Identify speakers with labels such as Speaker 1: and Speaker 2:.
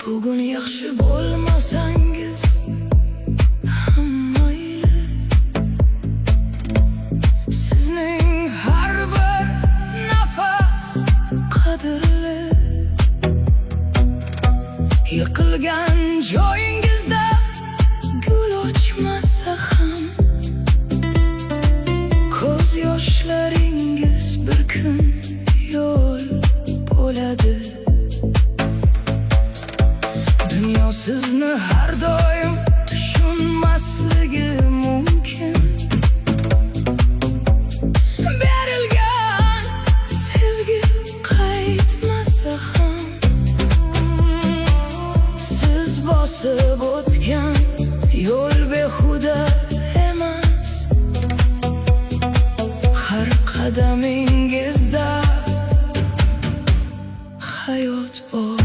Speaker 1: Bugun yaxshi bo'lmasangiz ham mayli, sizning har bir nafas qadrli. Yiqilgan joyingizda gul ochmasa ham, ko'z yoshlaringiz bir kun yo'l bo'ladi. Dunyo sizni har doim tushunmasligi mumkin. Berilgan sevgi qaytmasa ham, siz bosib o'tgan yo'l behuda emas. Har qadamingizda hayot bor.